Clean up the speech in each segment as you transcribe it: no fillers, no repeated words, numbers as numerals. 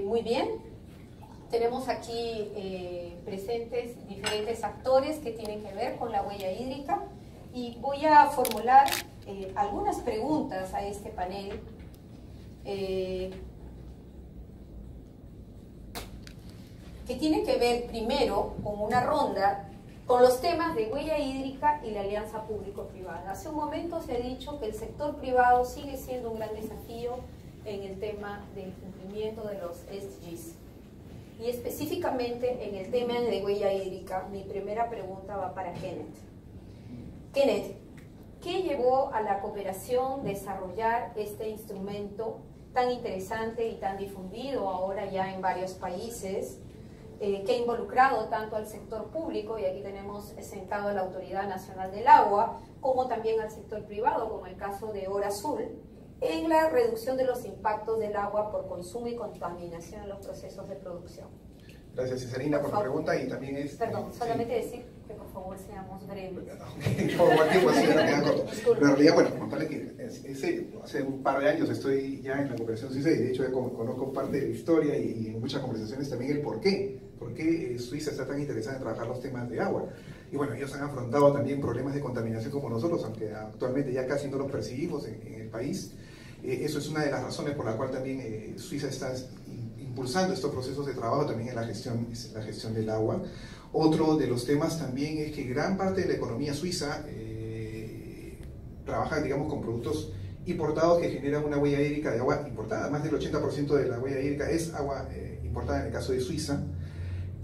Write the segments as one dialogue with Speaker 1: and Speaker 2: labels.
Speaker 1: Muy bien. Tenemos aquí presentes diferentes actores que tienen que ver con la huella hídrica y voy a formular algunas preguntas a este panel. Que tiene que ver primero con una ronda con los temas de huella hídrica y la alianza público-privada. Hace un momento se ha dicho que el sector privado sigue siendo un gran desafío en el tema del cumplimiento de los SDGs. Y específicamente en el tema de huella hídrica, mi primera pregunta va para Kenneth. Kenneth, ¿qué llevó a la cooperación desarrollar este instrumento tan interesante y tan difundido ahora ya en varios países, que ha involucrado tanto al sector público, y aquí tenemos sentado a la Autoridad Nacional del Agua, como también al sector privado, como el caso de Hora Azul, en la reducción de los impactos del agua por consumo y contaminación en los procesos de producción?
Speaker 2: Gracias, Cesarina, por la pregunta. Y también es...
Speaker 1: Perdón, solamente decir que por favor seamos breves.
Speaker 2: Por cualquier tiempo, así me queda corto. Pero en realidad, bueno, contarle que hace un par de años estoy ya en la cooperación suiza y de hecho ya conozco parte de la historia y en muchas conversaciones también el por qué Suiza está tan interesada en trabajar los temas de agua. Y bueno, ellos han afrontado también problemas de contaminación como nosotros, aunque actualmente ya casi no los percibimos en el país. Eso es una de las razones por la cual también Suiza está impulsando estos procesos de trabajo también en la gestión del agua. Otro de los temas también es que gran parte de la economía suiza trabaja, digamos, con productos importados que generan una huella hídrica de agua importada. Más del 80% de la huella hídrica es agua importada en el caso de Suiza.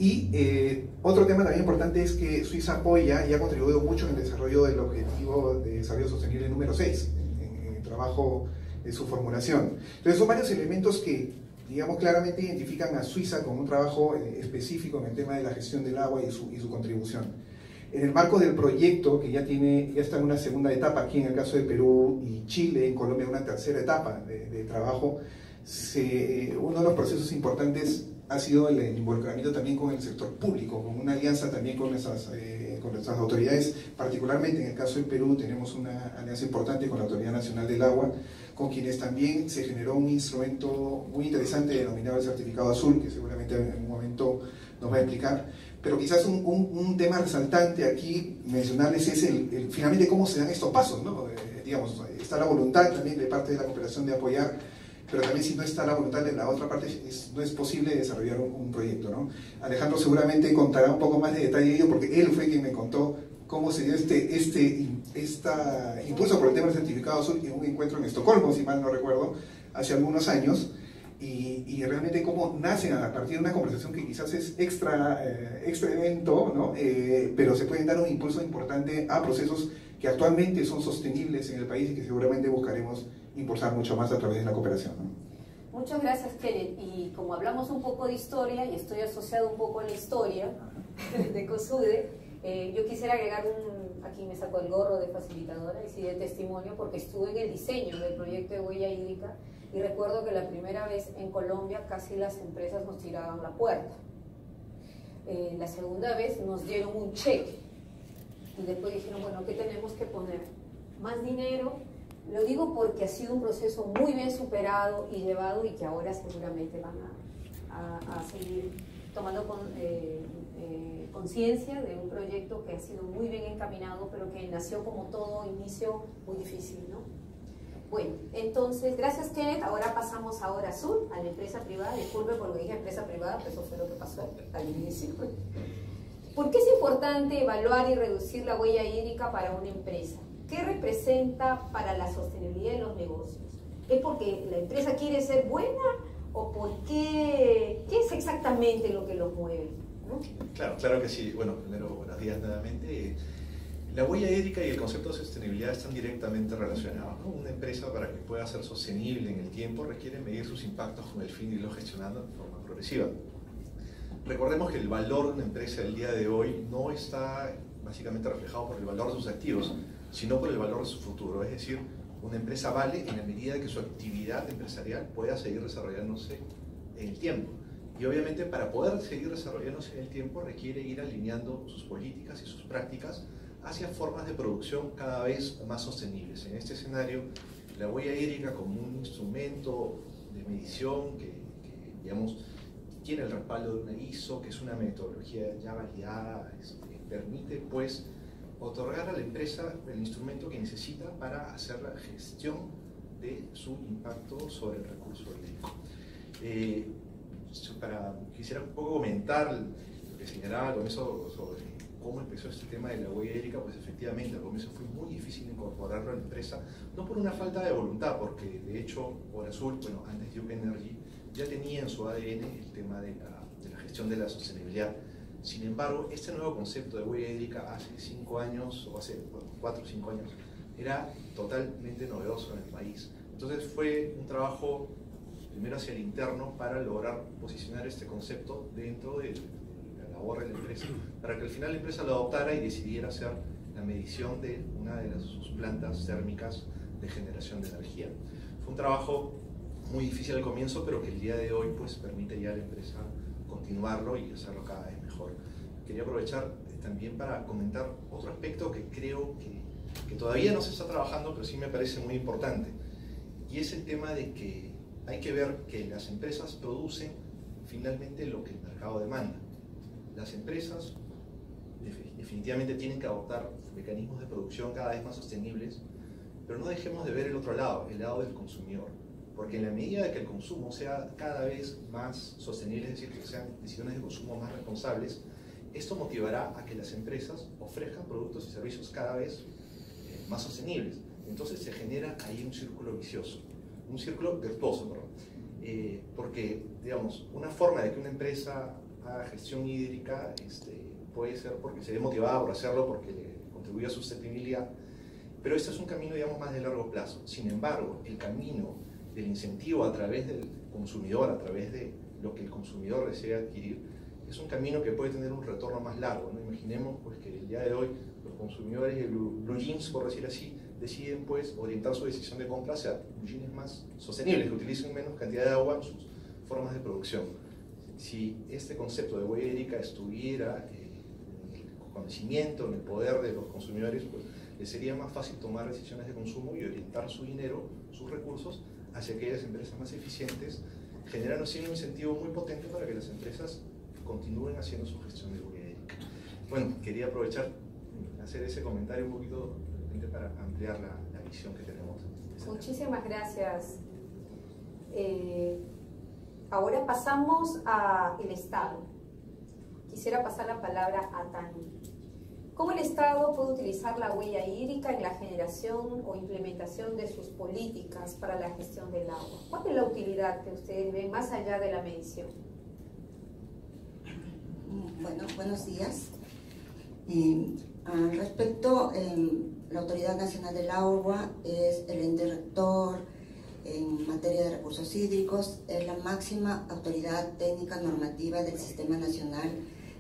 Speaker 2: Y otro tema también importante es que Suiza apoya y ha contribuido mucho en el desarrollo del objetivo de desarrollo sostenible número 6, en el trabajo de su formulación. Entonces son varios elementos que, digamos, claramente identifican a Suiza con un trabajo específico en el tema de la gestión del agua y su contribución. En el marco del proyecto, que ya está en una segunda etapa, aquí en el caso de Perú y Chile, en Colombia una tercera etapa de trabajo, uno de los procesos importantes ha sido el involucramiento también con el sector público, con una alianza también con nuestras autoridades. Particularmente en el caso de Perú tenemos una alianza importante con la Autoridad Nacional del Agua, con quienes también se generó un instrumento muy interesante denominado el certificado azul, que seguramente en un momento nos va a explicar. Pero quizás un tema resaltante aquí mencionarles es finalmente cómo se dan estos pasos, ¿no? Digamos, está la voluntad también de parte de la cooperación de apoyar, pero también si no está la voluntad de la otra parte no es posible desarrollar un proyecto, ¿no? Alejandro seguramente contará un poco más de detalle de ello, porque él fue quien me contó cómo se dio este impulso por el tema del certificado azul en un encuentro en Estocolmo, si mal no recuerdo, hace algunos años, y realmente cómo nacen a partir de una conversación que quizás es extra evento, ¿no? Pero se pueden dar un impulso importante a procesos que actualmente son sostenibles en el país y que seguramente buscaremos impulsar mucho más a través de la cooperación, ¿no?
Speaker 1: Muchas gracias, Kenneth. Y como hablamos un poco de historia, y estoy asociado un poco a la historia de COSUDE, yo quisiera agregar aquí me saco el gorro de facilitadora y sí de testimonio, porque estuve en el diseño del proyecto de huella hídrica y recuerdo que la primera vez en Colombia casi las empresas nos tiraban la puerta. La segunda vez nos dieron un cheque y después dijeron, bueno, ¿qué tenemos que poner? Más dinero. Lo digo porque ha sido un proceso muy bien superado y llevado y que ahora seguramente van a seguir tomando conciencia de un proyecto que ha sido muy bien encaminado, pero que nació como todo inicio muy difícil, ¿no? Bueno, entonces, gracias Kenneth. Ahora pasamos a Hora Azul, a la empresa privada. Disculpe por lo que dije empresa privada, pero eso fue lo que pasó al inicio. ¿Por qué es importante evaluar y reducir la huella hídrica para una empresa? ¿Qué representa para la sostenibilidad de los negocios? ¿Es porque la empresa quiere ser buena o por qué? ¿Qué es exactamente lo que los mueve? ¿No?
Speaker 3: Claro que sí. Bueno, primero, buenos días nuevamente. La huella hídrica y el concepto de sostenibilidad están directamente relacionados, ¿no? Una empresa, para que pueda ser sostenible en el tiempo, requiere medir sus impactos con el fin de irlos gestionando de forma progresiva. Recordemos que el valor de una empresa el día de hoy no está básicamente reflejado por el valor de sus activos, sino por el valor de su futuro. Es decir, una empresa vale en la medida de que su actividad empresarial pueda seguir desarrollándose en el tiempo. Y obviamente para poder seguir desarrollándose en el tiempo requiere ir alineando sus políticas y sus prácticas hacia formas de producción cada vez más sostenibles. En este escenario, la huella hídrica como un instrumento de medición que digamos, tiene el respaldo de una ISO, que es una metodología ya validada, permite pues otorgar a la empresa el instrumento que necesita para hacer la gestión de su impacto sobre el recurso hídrico. Quisiera un poco comentar lo que señalaba al comienzo sobre cómo empezó este tema de la huella hídrica. Pues efectivamente al comienzo fue muy difícil incorporarlo a la empresa, no por una falta de voluntad, porque de hecho Orazul, bueno, antes Duke Energy, ya tenía en su ADN el tema de la gestión de la sostenibilidad. Sin embargo, este nuevo concepto de huella hídrica hace 5 años, o hace 4 o 5 años, era totalmente novedoso en el país. Entonces fue un trabajo primero hacia el interno para lograr posicionar este concepto dentro de la labor de la empresa, para que al final la empresa lo adoptara y decidiera hacer la medición de una de sus plantas térmicas de generación de energía. Fue un trabajo muy difícil al comienzo, pero que el día de hoy pues permite ya a la empresa continuarlo y hacerlo cada vez mejor. Quería aprovechar también para comentar otro aspecto que creo que todavía no se está trabajando, pero sí me parece muy importante, y es el tema de que hay que ver que las empresas producen finalmente lo que el mercado demanda. Las empresas definitivamente tienen que adoptar mecanismos de producción cada vez más sostenibles, pero no dejemos de ver el otro lado, el lado del consumidor. Porque en la medida de que el consumo sea cada vez más sostenible, es decir, que sean decisiones de consumo más responsables, esto motivará a que las empresas ofrezcan productos y servicios cada vez más sostenibles. Entonces se genera ahí un círculo vicioso, un círculo virtuoso, perdón. Porque, digamos, una forma de que una empresa haga gestión hídrica puede ser porque se ve motivada por hacerlo, porque le contribuye a su sostenibilidad, pero este es un camino, digamos, más de largo plazo. Sin embargo, el camino del incentivo a través del consumidor, a través de lo que el consumidor desea adquirir, es un camino que puede tener un retorno más largo, ¿no? Imaginemos pues, que el día de hoy los consumidores de blue jeans, por decir así, deciden pues, orientar su decisión de compra hacia blue jeans más sostenibles, que utilicen menos cantidad de agua en sus formas de producción. Si este concepto de huella hídrica estuviera en el conocimiento, en el poder de los consumidores, pues les sería más fácil tomar decisiones de consumo y orientar su dinero, sus recursos, hacia aquellas empresas más eficientes, generando así un incentivo muy potente para que las empresas continúen haciendo su gestión de huella hídrica. Bueno, quería aprovechar, hacer ese comentario un poquito para ampliar la visión que tenemos.
Speaker 1: Muchísimas gracias. Ahora pasamos al Estado. Quisiera pasar la palabra a Tani. ¿Cómo el Estado puede utilizar la huella hídrica en la generación o implementación de sus políticas para la gestión del agua? ¿Cuál es la utilidad que ustedes ven más allá de la medición?
Speaker 4: Bueno, buenos días. Al respecto, la Autoridad Nacional del Agua es el ente rector en materia de recursos hídricos, es la máxima autoridad técnica normativa del Sistema Nacional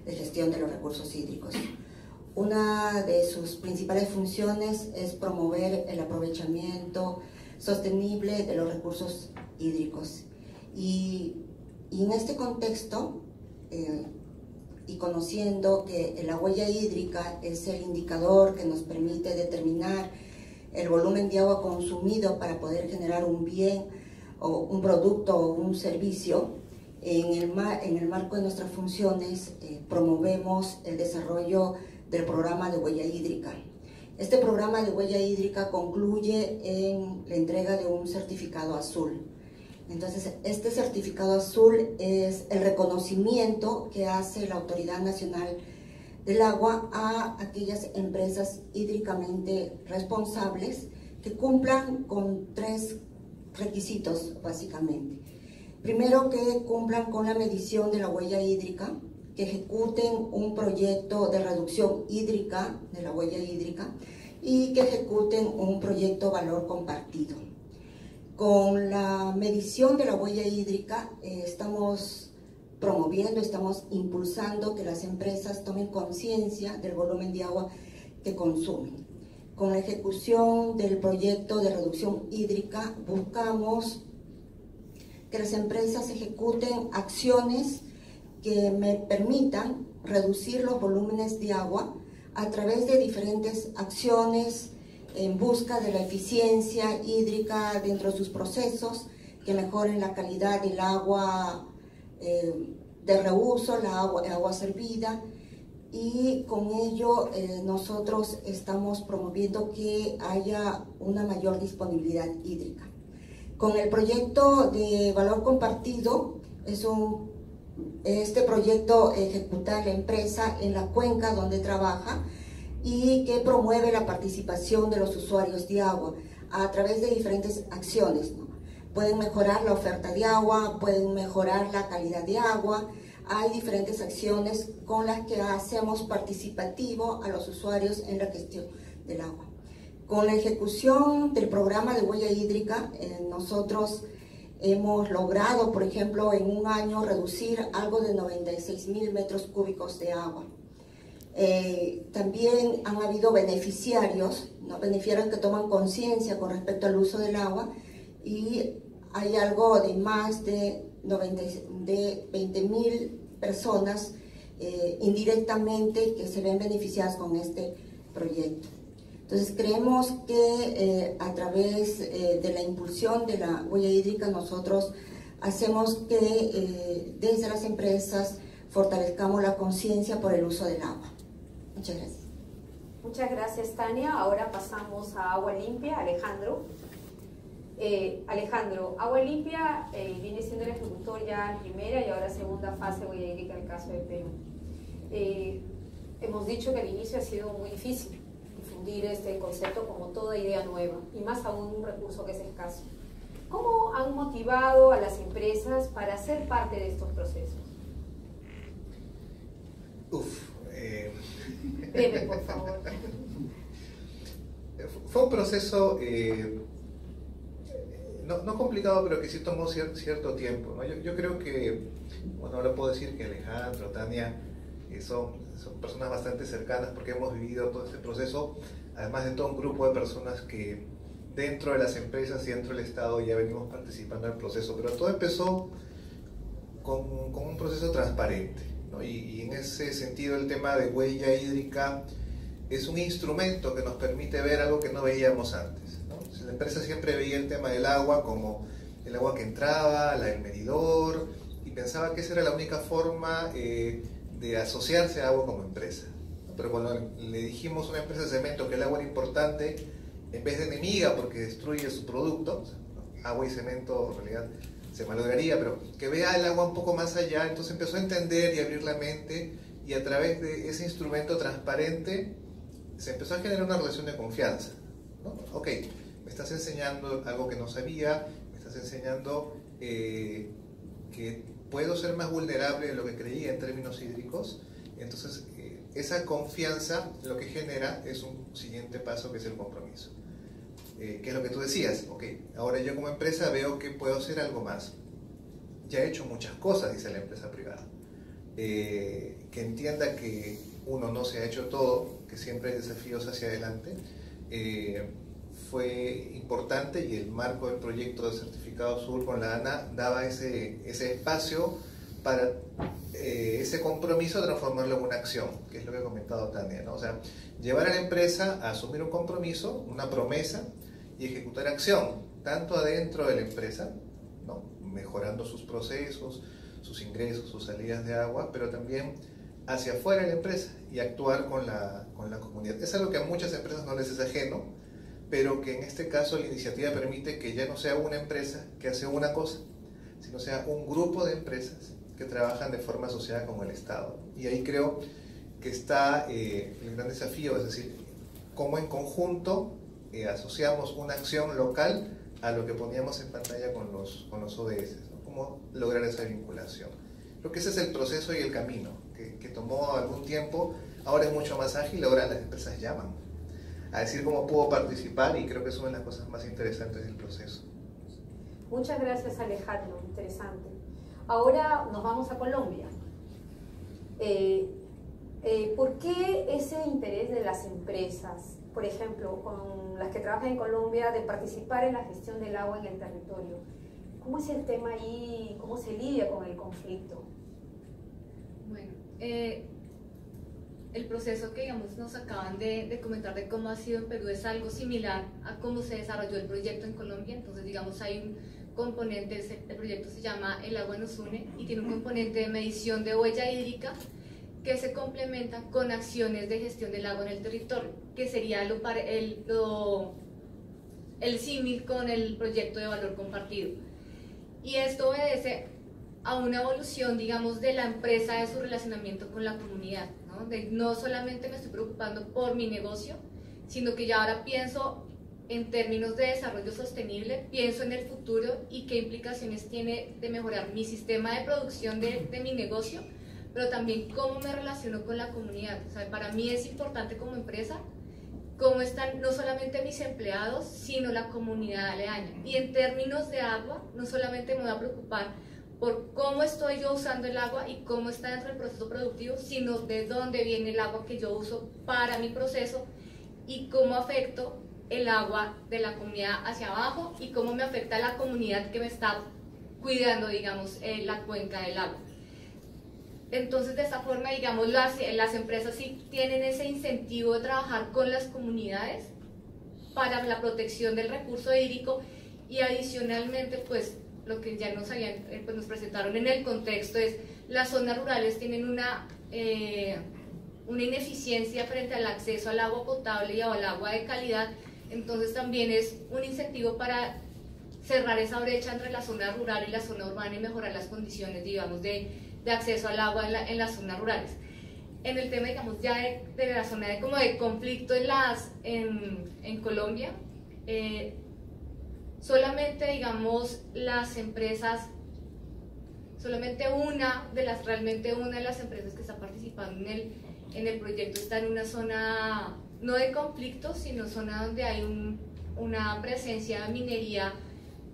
Speaker 4: de Gestión de los Recursos Hídricos. Una de sus principales funciones es promover el aprovechamiento sostenible de los recursos hídricos. Y en este contexto, y conociendo que la huella hídrica es el indicador que nos permite determinar el volumen de agua consumido para poder generar un bien o un producto o un servicio, en el marco de nuestras funciones promovemos el desarrollo del programa de huella hídrica. Este programa de huella hídrica concluye en la entrega de un certificado azul. Entonces, este certificado azul es el reconocimiento que hace la Autoridad Nacional del Agua a aquellas empresas hídricamente responsables que cumplan con 3 requisitos, básicamente. Primero, que cumplan con la medición de la huella hídrica, que ejecuten un proyecto de reducción hídrica de la huella hídrica y que ejecuten un proyecto valor compartido. Con la medición de la huella hídrica estamos promoviendo, estamos impulsando que las empresas tomen conciencia del volumen de agua que consumen. Con la ejecución del proyecto de reducción hídrica buscamos que las empresas ejecuten acciones que me permitan reducir los volúmenes de agua a través de diferentes acciones en busca de la eficiencia hídrica dentro de sus procesos, que mejoren la calidad del agua de reuso, la agua servida, y con ello nosotros estamos promoviendo que haya una mayor disponibilidad hídrica. Con el proyecto de valor compartido, este proyecto ejecuta la empresa en la cuenca donde trabaja y que promueve la participación de los usuarios de agua a través de diferentes acciones, ¿no? Pueden mejorar la oferta de agua, pueden mejorar la calidad de agua. Hay diferentes acciones con las que hacemos participativo a los usuarios en la gestión del agua. Con la ejecución del programa de huella hídrica, nosotros hemos logrado, por ejemplo, en un año reducir algo de 96.000 metros cúbicos de agua. También han habido beneficiarios, ¿no? Beneficiarios que toman conciencia con respecto al uso del agua, y hay algo de más de 20.000 personas indirectamente que se ven beneficiadas con este proyecto. Entonces creemos que a través de la impulsión de la huella hídrica nosotros hacemos que desde las empresas fortalezcamos la conciencia por el uso del agua. Muchas gracias.
Speaker 1: Muchas gracias, Tania. Ahora pasamos a Agua Limpia. Alejandro. Alejandro, Agua Limpia viene siendo el ejecutor ya en primera y ahora segunda fase de huella hídrica en el caso de Perú. Hemos dicho que al inicio ha sido muy difícil difundir este concepto como toda idea nueva, y más aún un recurso que es escaso. ¿Cómo han motivado a las empresas para ser parte de estos procesos? Breve, por favor.
Speaker 3: Fue un proceso no complicado, pero que sí tomó cierto tiempo, ¿no? Yo creo que, bueno, ahora puedo decir que Alejandro, Tania, son personas bastante cercanas porque hemos vivido todo este proceso, además de todo un grupo de personas que dentro de las empresas y dentro del Estado ya venimos participando en el proceso, pero todo empezó con un proceso transparente, ¿no? Y en ese sentido el tema de huella hídrica es un instrumento que nos permite ver algo que no veíamos antes, ¿no? La empresa siempre veía el tema del agua como el agua que entraba, la del medidor, y pensaba que esa era la única forma de asociarse a agua como empresa. Pero cuando le dijimos a una empresa de cemento que el agua era importante, en vez de enemiga porque destruye su producto, agua y cemento en realidad se malograría, pero que vea el agua un poco más allá, entonces empezó a entender y abrir la mente, y a través de ese instrumento transparente se empezó a generar una relación de confianza, ¿no? Ok, me estás enseñando algo que no sabía, me estás enseñando que puedo ser más vulnerable de lo que creía en términos hídricos. Entonces esa confianza lo que genera es un siguiente paso, que es el compromiso, que es lo que tú decías. Ok, ahora yo como empresa veo que puedo hacer algo más. Ya he hecho muchas cosas, dice la empresa privada. Que entienda que uno no se ha hecho todo, que siempre hay desafíos hacia adelante. Fue importante, y el marco del proyecto de Certificado Sur con la ANA daba ese espacio para ese compromiso, transformarlo en una acción, que es lo que ha comentado Tania, ¿no? O sea, llevar a la empresa a asumir un compromiso, una promesa, y ejecutar acción, tanto adentro de la empresa, ¿no? Mejorando sus procesos, sus ingresos, sus salidas de agua, pero también hacia afuera de la empresa y actuar con la comunidad. Es algo que a muchas empresas no les es ajeno, pero que en este caso la iniciativa permite que ya no sea una empresa que hace una cosa, sino sea un grupo de empresas que trabajan de forma asociada con el Estado. Y ahí creo que está el gran desafío, es decir, cómo en conjunto asociamos una acción local a lo que poníamos en pantalla con los ODS, ¿no? Cómo lograr esa vinculación. Creo que ese es el proceso y el camino, que tomó algún tiempo, ahora es mucho más ágil, ahora las empresas llaman a decir cómo puedo participar, y creo que es una de las cosas más interesantes del proceso.
Speaker 1: Muchas gracias, Alejandro, interesante. Ahora nos vamos a Colombia. ¿Por qué ese interés de las empresas, por ejemplo, con las que trabajan en Colombia, de participar en la gestión del agua en el territorio? ¿Cómo es el tema ahí? ¿Cómo se lidia con el conflicto?
Speaker 5: Bueno, el proceso que, digamos, nos acaban de comentar de cómo ha sido en Perú es algo similar a cómo se desarrolló el proyecto en Colombia. Entonces, digamos, hay un componentes. El proyecto se llama El agua nos une y tiene un componente de medición de huella hídrica que se complementa con acciones de gestión del agua en el territorio, que sería el símil con el proyecto de valor compartido. Y esto obedece a una evolución, digamos, de la empresa, de su relacionamiento con la comunidad, ¿no? No solamente me estoy preocupando por mi negocio, sino que ya ahora pienso en términos de desarrollo sostenible, pienso en el futuro y qué implicaciones tiene de mejorar mi sistema de producción de mi negocio, pero también cómo me relaciono con la comunidad. O sea, para mí es importante como empresa cómo están no solamente mis empleados, sino la comunidad aledaña. Y en términos de agua, no solamente me voy a preocupar por cómo estoy yo usando el agua y cómo está dentro del proceso productivo, sino de dónde viene el agua que yo uso para mi proceso y cómo afecto el agua de la comunidad hacia abajo y cómo me afecta a la comunidad que me está cuidando, digamos, la cuenca del agua. Entonces, de esta forma, digamos, las empresas sí tienen ese incentivo de trabajar con las comunidades para la protección del recurso hídrico y adicionalmente, pues, lo que ya nos presentaron en el contexto es las zonas rurales tienen una ineficiencia frente al acceso al agua potable y al agua de calidad, entonces también es un incentivo para cerrar esa brecha entre la zona rural y la zona urbana y mejorar las condiciones, digamos, de acceso al agua en las zonas rurales. En el tema, digamos, ya de la zona de conflicto en Colombia, solamente, digamos, las empresas, solamente realmente una de las empresas que está participando en el proyecto está en una zona, no de conflicto, sino zona donde hay una presencia de minería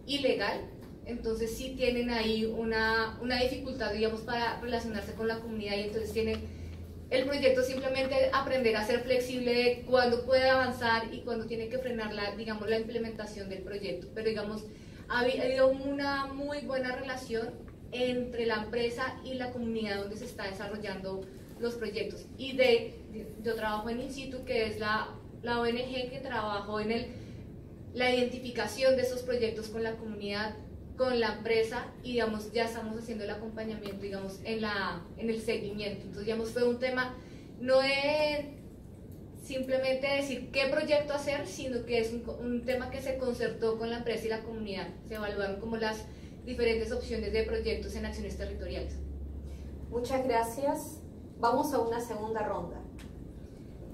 Speaker 5: ilegal. Entonces sí tienen ahí una dificultad, digamos, para relacionarse con la comunidad y entonces tienen el proyecto simplemente aprender a ser flexible de cuándo puede avanzar y cuándo tiene que frenar la implementación del proyecto. Pero digamos, ha habido una muy buena relación entre la empresa y la comunidad donde se está desarrollando los proyectos. Y yo trabajo en In Situ, que es la ONG que trabajó en la identificación de esos proyectos con la comunidad, con la empresa y digamos ya estamos haciendo el acompañamiento, digamos, en el seguimiento. Entonces, digamos, fue un tema no de simplemente decir qué proyecto hacer, sino que es un tema que se concertó con la empresa y la comunidad. Se evaluaron como las diferentes opciones de proyectos en acciones territoriales.
Speaker 1: Muchas gracias. Vamos a una segunda ronda.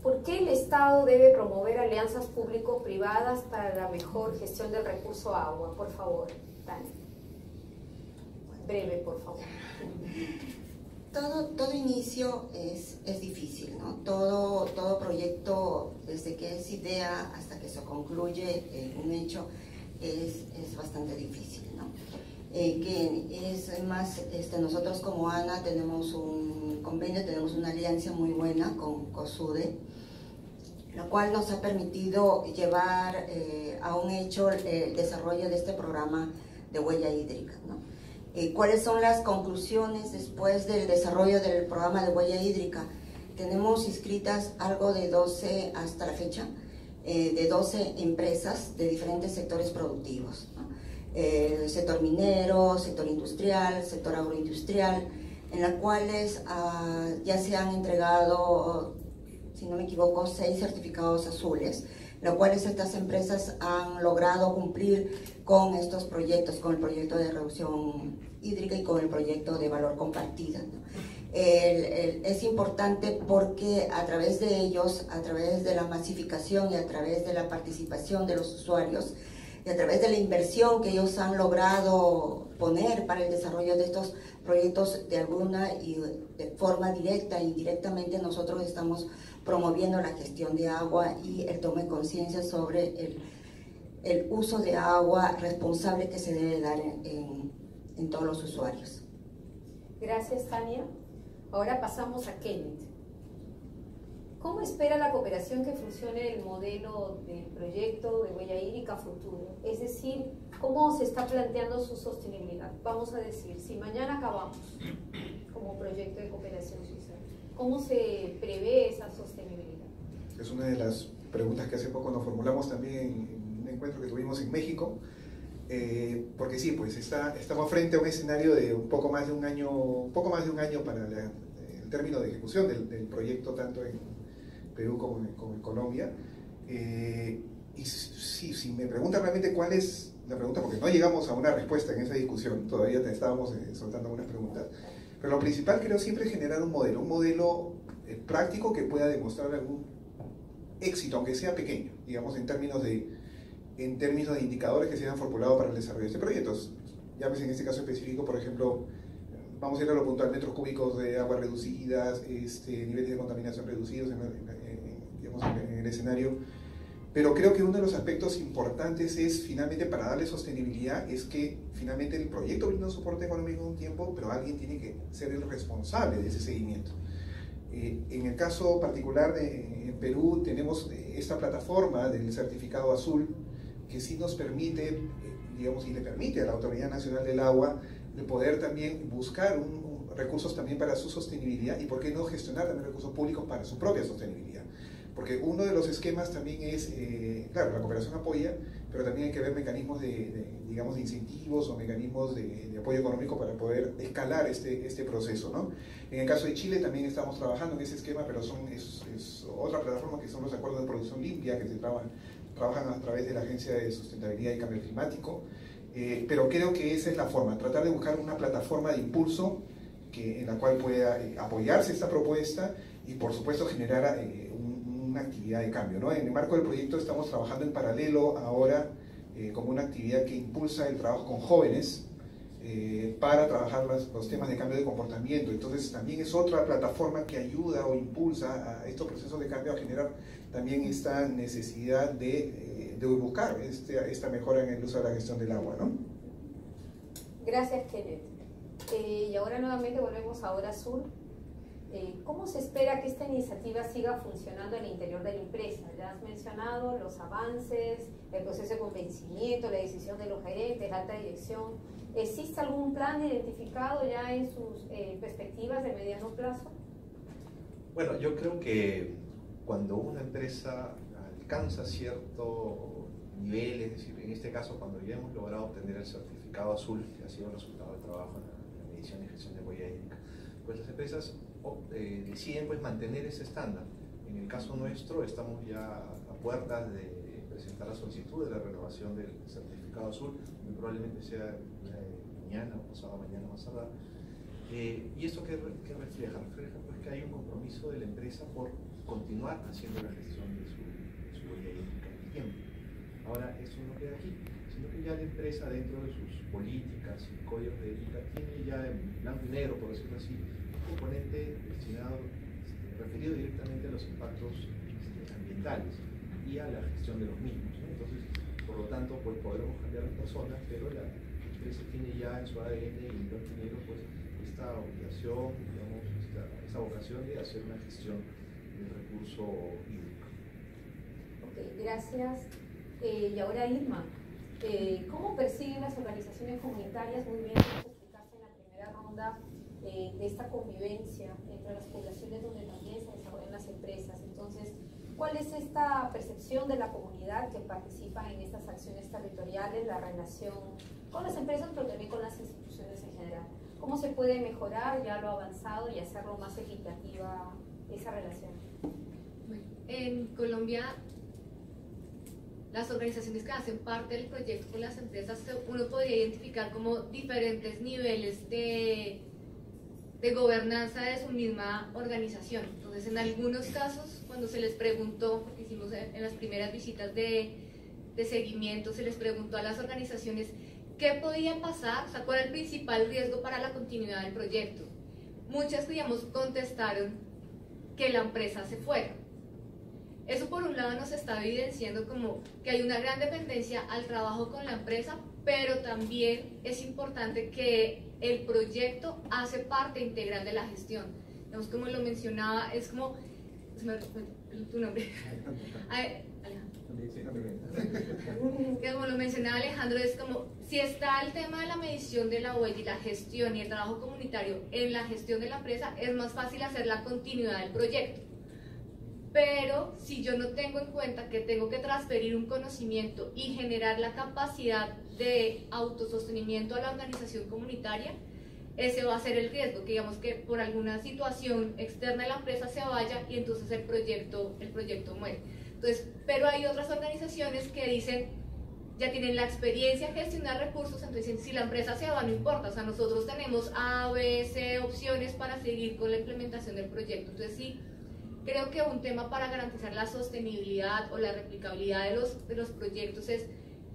Speaker 1: ¿Por qué el Estado debe promover alianzas público-privadas para la mejor gestión del recurso agua? Por favor, Tania. Breve, por favor.
Speaker 4: Todo inicio es difícil, ¿no? Todo proyecto, desde que es idea hasta que se concluye un hecho, es bastante difícil, ¿no? Que es más, nosotros como ANA tenemos un convenio, tenemos una alianza muy buena con COSUDE, la cual nos ha permitido llevar a un hecho el desarrollo de este programa de huella hídrica, ¿no? ¿Cuáles son las conclusiones después del desarrollo del programa de huella hídrica? Tenemos inscritas algo de 12 hasta la fecha, de 12 empresas de diferentes sectores productivos, ¿no? Sector minero, sector industrial, sector agroindustrial, en las cuales ya se han entregado, si no me equivoco, 6 certificados azules, los cuales estas empresas han logrado cumplir con estos proyectos, con el proyecto de reducción hídrica y con el proyecto de valor compartido, ¿no? Es importante porque a través de ellos, a través de la masificación y a través de la participación de los usuarios y a través de la inversión que ellos han logrado poner para el desarrollo de estos proyectos, de alguna y de forma directa e indirectamente nosotros estamos promoviendo la gestión de agua y el toma de conciencia sobre el uso de agua responsable que se debe dar en todos los usuarios.
Speaker 1: Gracias, Tania. Ahora pasamos a Kenneth. ¿Cómo espera la cooperación que funcione el modelo del proyecto de huella hídrica futuro? Es decir, ¿cómo se está planteando su sostenibilidad? Vamos a decir, si mañana acabamos como proyecto de cooperación suiza, ¿cómo se prevé esa sostenibilidad?
Speaker 2: Es una de las preguntas que hace poco nos formulamos también en un encuentro que tuvimos en México. porque sí, pues estamos frente a un escenario de un poco más de un año para el término de ejecución del proyecto, tanto en Perú como en Colombia. Y sí, si me preguntan realmente cuál es la pregunta, porque no llegamos a una respuesta en esa discusión, todavía estábamos soltando algunas preguntas, pero lo principal creo siempre es generar un modelo práctico que pueda demostrar algún éxito, aunque sea pequeño, digamos, en términos de indicadores que se hayan formulado para el desarrollo de este proyecto. Llámese en este caso específico, por ejemplo, vamos a ir a lo puntual, metros cúbicos de agua reducidas, niveles de contaminación reducidos en el escenario. Pero creo que uno de los aspectos importantes es, finalmente, para darle sostenibilidad, es que finalmente el proyecto brinda soporte económico un tiempo, pero alguien tiene que ser el responsable de ese seguimiento. En el caso particular en Perú tenemos esta plataforma del certificado azul, que sí nos permite, digamos, y le permite a la Autoridad Nacional del Agua de poder también buscar recursos también para su sostenibilidad, y por qué no gestionar también recursos públicos para su propia sostenibilidad. Porque uno de los esquemas también es, claro, la cooperación apoya, pero también hay que ver mecanismos digamos, de incentivos o mecanismos de apoyo económico para poder escalar este proceso, ¿no? En el caso de Chile también estamos trabajando en ese esquema, pero es otra plataforma, que son los acuerdos de producción limpia, que se trabajan a través de la Agencia de Sustentabilidad y Cambio Climático. Pero creo que esa es la forma, tratar de buscar una plataforma de impulso en la cual pueda apoyarse esta propuesta y, por supuesto, generar una actividad de cambio, ¿no? En el marco del proyecto estamos trabajando en paralelo ahora como una actividad que impulsa el trabajo con jóvenes para trabajar los temas de cambio de comportamiento. Entonces también es otra plataforma que ayuda o impulsa a estos procesos de cambio, a generar también esta necesidad de buscar esta mejora en el uso de la gestión del agua, ¿no?
Speaker 1: Gracias, Kenneth. Y ahora nuevamente volvemos a Hora Azul. ¿Cómo se espera que esta iniciativa siga funcionando en el interior de la empresa? Ya has mencionado los avances, el proceso de convencimiento, la decisión de los gerentes, la alta dirección. ¿Existe algún plan identificado ya en sus perspectivas de mediano plazo?
Speaker 3: Bueno, yo creo que cuando una empresa alcanza cierto nivel, es decir, en este caso cuando ya hemos logrado obtener el certificado azul, que ha sido el resultado del trabajo en la medición y gestión de huella hídrica, pues las empresas deciden pues mantener ese estándar. En el caso nuestro estamos ya a puertas de presentar la solicitud de la renovación del certificado azul, muy probablemente sea mañana o pasado mañana más tardar. ¿Y esto qué refleja? Refleja pues que hay un compromiso de la empresa por continuar haciendo la gestión de su huella hídrica en el tiempo. Ahora, eso no queda aquí, sino que ya la empresa, dentro de sus políticas y códigos de ética, tiene ya en blanco y negro, por decirlo así, un componente destinado, referido directamente a los impactos ambientales y a la gestión de los mismos, ¿no? Entonces, por lo tanto, pues podremos cambiar las personas, pero la empresa tiene ya en su ADN y en blanco y negro pues esta obligación, digamos, esta vocación de hacer una gestión del recurso hídrico.
Speaker 1: Ok, gracias. Y ahora, Irma, ¿cómo perciben las organizaciones comunitarias? Muy bien, explicaste en la primera ronda de esta convivencia entre las poblaciones donde también se desarrollan las empresas. Entonces, ¿cuál es esta percepción de la comunidad que participa en estas acciones territoriales, la relación con las empresas, pero también con las instituciones en general? ¿Cómo se puede mejorar ya lo avanzado y hacerlo más equitativa esa relación?
Speaker 5: Bueno, en Colombia, las organizaciones que hacen parte del proyecto con las empresas, uno podría identificar como diferentes niveles de gobernanza de su misma organización. Entonces, en algunos casos, cuando se les preguntó, porque hicimos en las primeras visitas de seguimiento, se les preguntó a las organizaciones qué podía pasar, o sea, cuál era el principal riesgo para la continuidad del proyecto. Muchas, digamos, contestaron que la empresa se fuera. Eso, por un lado, nos está evidenciando como que hay una gran dependencia al trabajo con la empresa, pero también es importante que el proyecto hace parte integral de la gestión. Digamos, como lo mencionaba, es como... tu nombre. Como lo mencionaba Alejandro, es como si está el tema de la medición de la huella y la gestión y el trabajo comunitario en la gestión de la empresa, es más fácil hacer la continuidad del proyecto. Pero si yo no tengo en cuenta que tengo que transferir un conocimiento y generar la capacidad de autosostenimiento a la organización comunitaria, ese va a ser el riesgo, que digamos que por alguna situación externa de la empresa se vaya y entonces el proyecto muere. Entonces, pero hay otras organizaciones que dicen, ya tienen la experiencia en gestionar recursos, entonces dicen, si la empresa se va, no importa, o sea, nosotros tenemos A, B, C opciones para seguir con la implementación del proyecto. Entonces sí, creo que un tema para garantizar la sostenibilidad o la replicabilidad de los proyectos es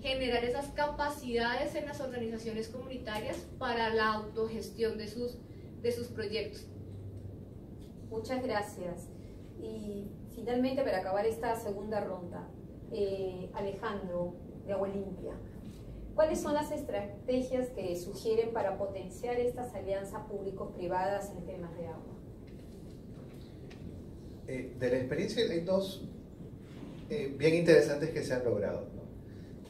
Speaker 5: generar esas capacidades en las organizaciones comunitarias para la autogestión de sus proyectos.
Speaker 1: Muchas gracias. Y finalmente, para acabar esta segunda ronda, Alejandro, de Agua Limpia, ¿cuáles son las estrategias que sugieren para potenciar estas alianzas públicos-privadas en temas de agua?
Speaker 6: De la experiencia hay dos bien interesantes que se han logrado, ¿no?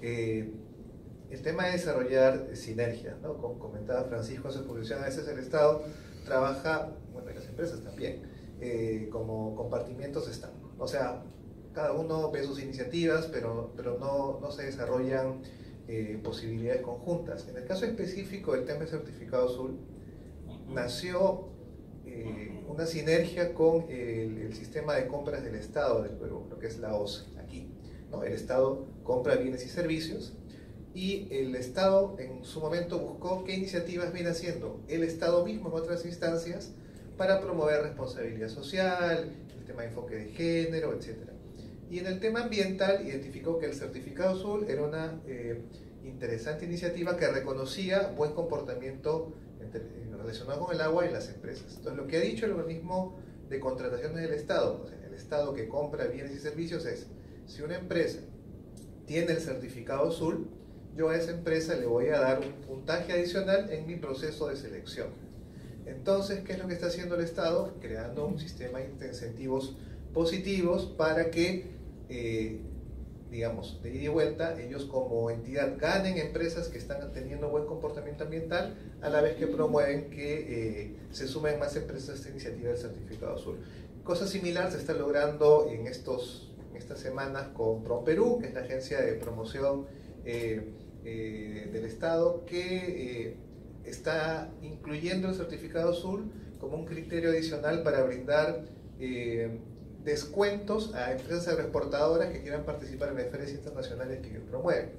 Speaker 6: El tema de desarrollar sinergias, ¿no? Como comentaba Francisco en su exposición, a veces el Estado trabaja, bueno, y las empresas también, como compartimientos están, o sea, cada uno ve sus iniciativas, pero no se desarrollan posibilidades conjuntas. En el caso específico del tema del certificado azul, nació una sinergia con el sistema de compras del Estado del Perú, lo que es la OCE aquí, ¿no? El Estado compra bienes y servicios y el Estado en su momento buscó qué iniciativas viene haciendo el Estado mismo en otras instancias para promover responsabilidad social, el tema de enfoque de género, etc. Y en el tema ambiental identificó que el certificado azul era una interesante iniciativa que reconocía buen comportamiento relacionado con el agua en las empresas. Entonces, lo que ha dicho el organismo de contrataciones del Estado, o sea, el Estado que compra bienes y servicios, es: si una empresa tiene el certificado azul, yo a esa empresa le voy a dar un puntaje adicional en mi proceso de selección. Entonces, ¿qué es lo que está haciendo el Estado? Creando un sistema de incentivos positivos para que, digamos, de ida y vuelta, ellos como entidad ganen empresas que están teniendo buen comportamiento ambiental, a la vez que promueven que se sumen más empresas a esta iniciativa del certificado azul. Cosa similar se está logrando en estas semanas con PROMPERÚ, que es la agencia de promoción del Estado, que está incluyendo el certificado azul como un criterio adicional para brindar descuentos a empresas agroexportadoras que quieran participar en las ferias internacionales que ellos promueven,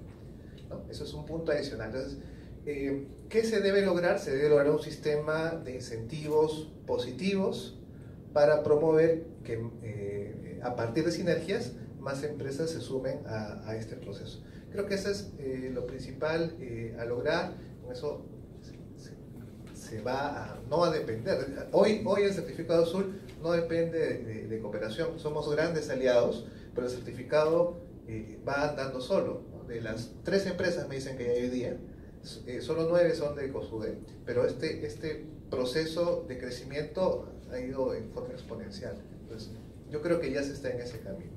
Speaker 6: ¿no? Eso es un punto adicional. Entonces, ¿qué se debe lograr? Se debe lograr un sistema de incentivos positivos para promover que a partir de sinergias más empresas se sumen a este proceso. Creo que eso es lo principal a lograr. Con eso se va no a depender. Hoy el certificado azul no depende de cooperación. Somos grandes aliados, pero el certificado va andando solo, ¿no? De las 3 empresas, me dicen que hay hoy día, solo 9 son de ECOSUDE, pero este proceso de crecimiento ha ido en forma exponencial. Entonces, yo creo que ya se está en ese camino.